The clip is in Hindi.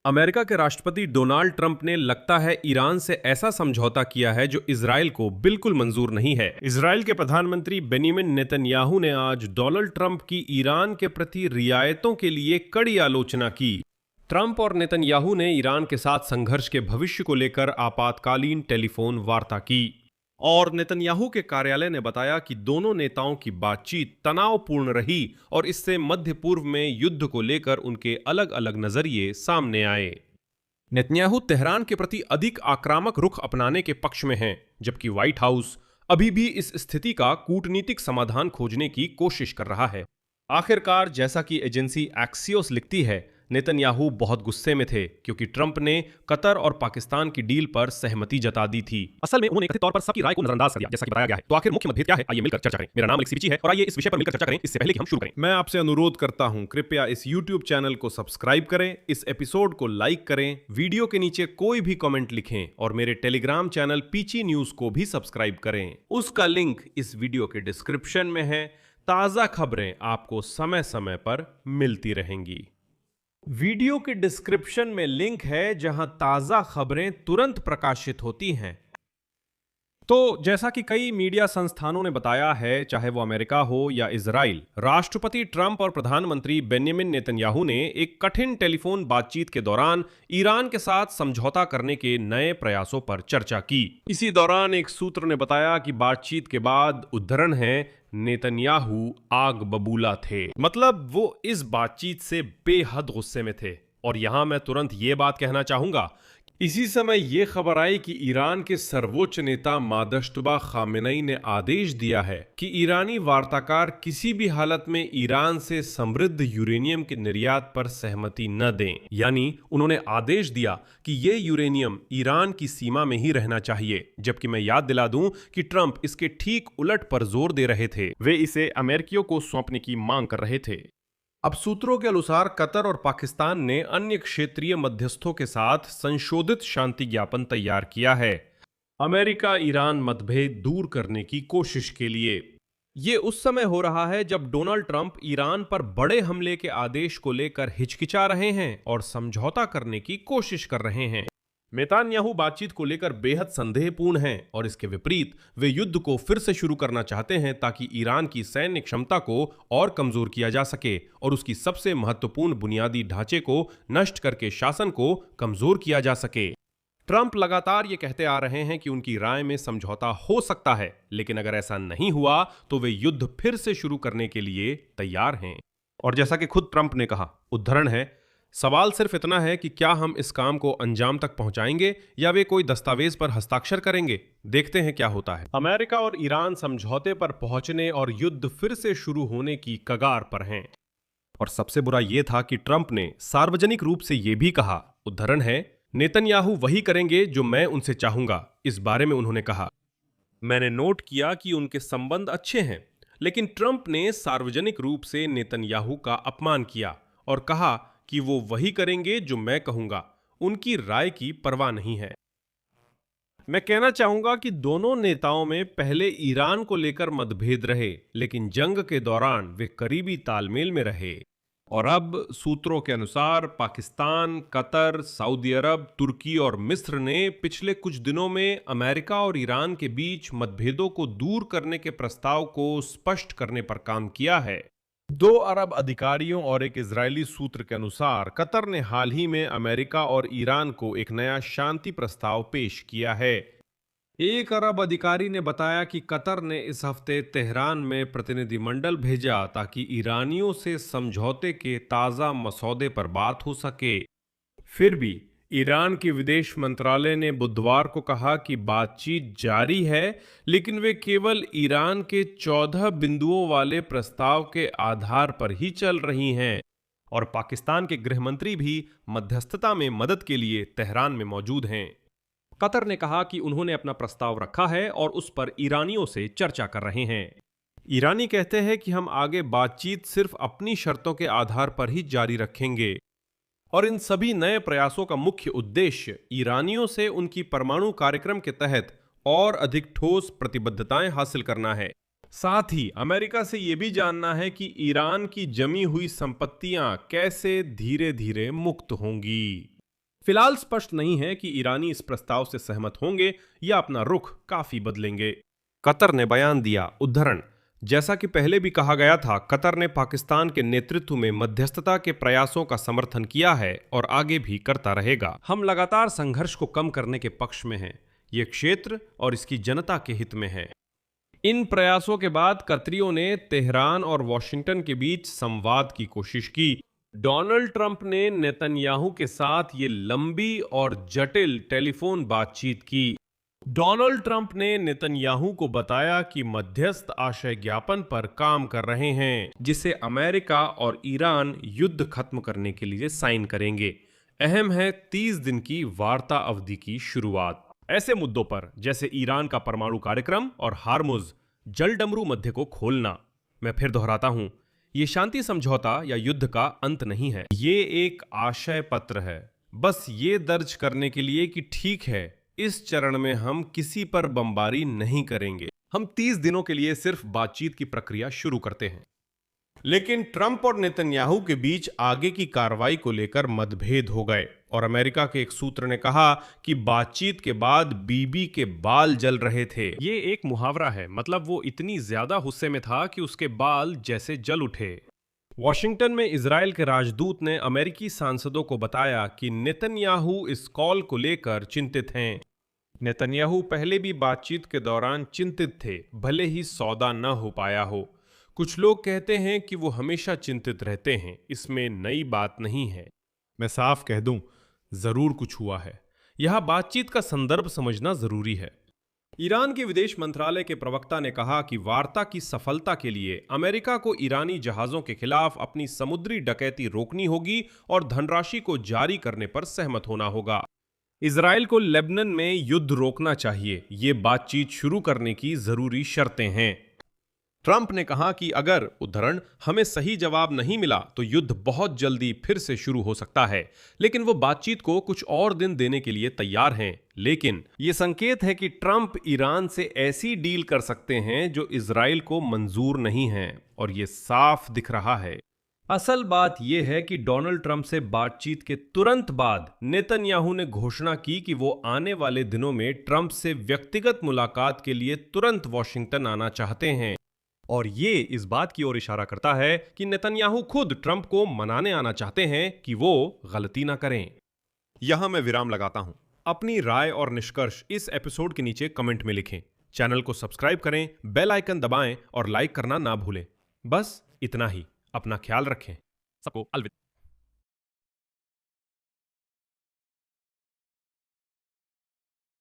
अमेरिका के राष्ट्रपति डोनाल्ड ट्रंप ने लगता है ईरान से ऐसा समझौता किया है जो इजराइल को बिल्कुल मंजूर नहीं है। इजराइल के प्रधानमंत्री बेनियामिन नेतन्याहू ने आज डोनाल्ड ट्रंप की ईरान के प्रति रियायतों के लिए कड़ी आलोचना की। ट्रंप और नेतन्याहू ने ईरान के साथ संघर्ष के भविष्य को लेकर आपातकालीन टेलीफोन वार्ता की और नेतन्याहू के कार्यालय ने बताया कि दोनों नेताओं की बातचीत तनावपूर्ण रही और इससे मध्य पूर्व में युद्ध को लेकर उनके अलग अलग नजरिए सामने आए। नेतन्याहू तेहरान के प्रति अधिक आक्रामक रुख अपनाने के पक्ष में हैं, जबकि व्हाइट हाउस अभी भी इस स्थिति का कूटनीतिक समाधान खोजने की कोशिश कर रहा है। आखिरकार, जैसा कि एजेंसी एक्सियोस लिखती है, नेतन्याहू बहुत गुस्से में थे क्योंकि ट्रंप ने कतर और पाकिस्तान की डील पर सहमति जता दी थी। असल में उन्होंने कथित तौर पर सबकी राय को नजरअंदाज कर दिया, जैसा कि बताया गया है। तो आखिर मुख्य मतभेद क्या है, आइए मिलकर चर्चा करें। मेरा नाम अलेक्स सीविची है और आइए इस विषय पर मिलकर चर्चा करें। इससे पहले कि हम शुरू करें, मैं आपसे अनुरोध करता हूं, कृपया इस YouTube चैनल को सब्सक्राइब करें, इस एपिसोड को लाइक करें, वीडियो के नीचे कोई भी कमेंट लिखें और मेरे टेलीग्राम चैनल पीची न्यूज को भी सब्सक्राइब करें। उसका लिंक इस वीडियो के डिस्क्रिप्शन में है। ताजा खबरें आपको समय समय पर मिलती रहेंगी। वीडियो के डिस्क्रिप्शन में लिंक है जहां ताजा खबरें तुरंत प्रकाशित होती हैं। तो जैसा कि कई मीडिया संस्थानों ने बताया है, चाहे वो अमेरिका हो या इजराइल, राष्ट्रपति ट्रंप और प्रधानमंत्री बेन्यामिन नेतन्याहू ने एक कठिन टेलीफोन बातचीत के दौरान ईरान के साथ समझौता करने के नए प्रयासों पर चर्चा की। इसी दौरान एक सूत्र ने बताया कि बातचीत के बाद, उद्धरण है, नेतन्याहू आग बबूला थे। मतलब वो इस बातचीत से बेहद गुस्से में थे। और यहां मैं तुरंत ये बात कहना चाहूंगा, इसी समय यह खबर आई कि ईरान के सर्वोच्च नेता मादश्तबा खामेनेई ने आदेश दिया है कि ईरानी वार्ताकार किसी भी हालत में ईरान से समृद्ध यूरेनियम के निर्यात पर सहमति न दें। यानी उन्होंने आदेश दिया कि यह यूरेनियम ईरान की सीमा में ही रहना चाहिए, जबकि मैं याद दिला दूं कि ट्रंप इसके ठीक उलट पर जोर दे रहे थे। वे इसे अमेरिकियों को सौंपने की मांग कर रहे थे। अब सूत्रों के अनुसार कतर और पाकिस्तान ने अन्य क्षेत्रीय मध्यस्थों के साथ संशोधित शांति ज्ञापन तैयार किया है, अमेरिका ईरान मतभेद दूर करने की कोशिश के लिए। ये उस समय हो रहा है जब डोनाल्ड ट्रंप ईरान पर बड़े हमले के आदेश को लेकर हिचकिचा रहे हैं और समझौता करने की कोशिश कर रहे हैं। नेतन्याहू बातचीत को लेकर बेहद संदेहपूर्ण हैं और इसके विपरीत वे युद्ध को फिर से शुरू करना चाहते हैं ताकि ईरान की सैन्य क्षमता को और कमजोर किया जा सके और उसकी सबसे महत्वपूर्ण बुनियादी ढांचे को नष्ट करके शासन को कमजोर किया जा सके। ट्रंप लगातार ये कहते आ रहे हैं कि उनकी राय में समझौता हो सकता है, लेकिन अगर ऐसा नहीं हुआ तो वे युद्ध फिर से शुरू करने के लिए तैयार हैं। और जैसा कि खुद ट्रंप ने कहा, उद्धरण है, सवाल सिर्फ इतना है कि क्या हम इस काम को अंजाम तक पहुंचाएंगे या वे कोई दस्तावेज पर हस्ताक्षर करेंगे। देखते हैं क्या होता है। अमेरिका और ईरान समझौते पर पहुंचने और युद्ध फिर से शुरू होने की कगार पर हैं। और सबसे बुरा यह था कि ट्रंप ने सार्वजनिक रूप से यह भी कहा, उद्धरण है, नेतन्याहू वही करेंगे जो मैं उनसे चाहूंगा। इस बारे में उन्होंने कहा, मैंने नोट किया कि उनके संबंध अच्छे हैं, लेकिन ट्रंप ने सार्वजनिक रूप से नेतन्याहू का अपमान किया और कहा कि वो वही करेंगे जो मैं कहूंगा। उनकी राय की परवाह नहीं है। मैं कहना चाहूंगा कि दोनों नेताओं में पहले ईरान को लेकर मतभेद रहे, लेकिन जंग के दौरान वे करीबी तालमेल में रहे। और अब सूत्रों के अनुसार पाकिस्तान, कतर, सऊदी अरब, तुर्की और मिस्र ने पिछले कुछ दिनों में अमेरिका और ईरान के बीच मतभेदों को दूर करने के प्रस्ताव को स्पष्ट करने पर काम किया है। 2 अरब अधिकारियों और एक इजरायली सूत्र के अनुसार कतर ने हाल ही में अमेरिका और ईरान को एक नया शांति प्रस्ताव पेश किया है। एक अरब अधिकारी ने बताया कि कतर ने इस हफ्ते तेहरान में प्रतिनिधिमंडल भेजा ताकि ईरानियों से समझौते के ताज़ा मसौदे पर बात हो सके। फिर भी ईरान की विदेश मंत्रालय ने बुधवार को कहा कि बातचीत जारी है, लेकिन वे केवल ईरान के 14 बिंदुओं वाले प्रस्ताव के आधार पर ही चल रही हैं। और पाकिस्तान के गृह मंत्री भी मध्यस्थता में मदद के लिए तेहरान में मौजूद हैं। कतर ने कहा कि उन्होंने अपना प्रस्ताव रखा है और उस पर ईरानियों से चर्चा कर रहे हैं। ईरानी कहते हैं कि हम आगे बातचीत सिर्फ अपनी शर्तों के आधार पर ही जारी रखेंगे और इन सभी नए प्रयासों का मुख्य उद्देश्य ईरानियों से उनकी परमाणु कार्यक्रम के तहत और अधिक ठोस प्रतिबद्धताएं हासिल करना है। साथ ही अमेरिका से यह भी जानना है कि ईरान की जमी हुई संपत्तियां कैसे धीरे धीरे मुक्त होंगी। फिलहाल स्पष्ट नहीं है कि ईरानी इस प्रस्ताव से सहमत होंगे या अपना रुख काफी बदलेंगे। कतर ने बयान दिया, उद्धरण, जैसा कि पहले भी कहा गया था, कतर ने पाकिस्तान के नेतृत्व में मध्यस्थता के प्रयासों का समर्थन किया है और आगे भी करता रहेगा। हम लगातार संघर्ष को कम करने के पक्ष में हैं। ये क्षेत्र और इसकी जनता के हित में है। इन प्रयासों के बाद कतरियों ने तेहरान और वॉशिंगटन के बीच संवाद की कोशिश की। डोनाल्ड ट्रंप ने नेतन्याहू के साथ ये लंबी और जटिल टेलीफोन बातचीत की। डोनाल्ड ट्रंप ने नेतन्याहू को बताया कि मध्यस्थ आशय ज्ञापन पर काम कर रहे हैं, जिसे अमेरिका और ईरान युद्ध खत्म करने के लिए साइन करेंगे। अहम है 30 दिन की वार्ता अवधि की शुरुआत। ऐसे मुद्दों पर जैसे ईरान का परमाणु कार्यक्रम और हार्मुज जलडमरू मध्य को खोलना। मैं फिर दोहराता हूं, ये शांति समझौता या युद्ध का अंत नहीं है, ये एक आशय पत्र है, बस ये दर्ज करने के लिए कि ठीक है, इस चरण में हम किसी पर बमबारी नहीं करेंगे। हम 30 दिनों के लिए सिर्फ बातचीत की प्रक्रिया शुरू करते हैं। लेकिन ट्रंप और नेतन्याहू के बीच आगे की कार्रवाई को लेकर मतभेद हो गए और अमेरिका के एक सूत्र ने कहा कि बातचीत के बाद बीबी के बाल जल रहे थे। ये एक मुहावरा है, मतलब वो इतनी ज्यादा गुस्से में था कि उसके बाल जैसे जल उठे। वॉशिंगटन में इजराइल के राजदूत ने अमेरिकी सांसदों को बताया कि नेतन्याहू इस कॉल को लेकर चिंतित हैं। नेतन्याहू पहले भी बातचीत के दौरान चिंतित थे, भले ही सौदा न हो पाया हो। कुछ लोग कहते हैं कि वो हमेशा चिंतित रहते हैं, इसमें नई बात नहीं है। मैं साफ कह दूं, जरूर कुछ हुआ है। यह बातचीत का संदर्भ समझना जरूरी है। ईरान के विदेश मंत्रालय के प्रवक्ता ने कहा कि वार्ता की सफलता के लिए अमेरिका को ईरानी जहाजों के खिलाफ अपनी समुद्री डकैती रोकनी होगी और धनराशि को जारी करने पर सहमत होना होगा। इजराइल को लेबनान में युद्ध रोकना चाहिए, ये बातचीत शुरू करने की जरूरी शर्तें हैं। ट्रंप ने कहा कि अगर, उद्धरण, हमें सही जवाब नहीं मिला तो युद्ध बहुत जल्दी फिर से शुरू हो सकता है, लेकिन वो बातचीत को कुछ और दिन देने के लिए तैयार हैं। लेकिन ये संकेत है कि ट्रंप ईरान से ऐसी डील कर सकते हैं जो इजराइल को मंजूर नहीं है, और ये साफ दिख रहा है। असल बात यह है कि डोनाल्ड ट्रंप से बातचीत के तुरंत बाद नेतन्याहू ने घोषणा की कि वो आने वाले दिनों में ट्रंप से व्यक्तिगत मुलाकात के लिए तुरंत वॉशिंगटन आना चाहते हैं, और ये इस बात की ओर इशारा करता है कि नेतन्याहू खुद ट्रंप को मनाने आना चाहते हैं कि वो गलती ना करें। यहां मैं विराम लगाता हूं। अपनी राय और निष्कर्ष इस एपिसोड के नीचे कमेंट में लिखें। चैनल को सब्सक्राइब करें, बेल आइकन दबाएं और लाइक करना ना भूलें। बस इतना ही। अपना ख्याल रखें। सबको अलविदा।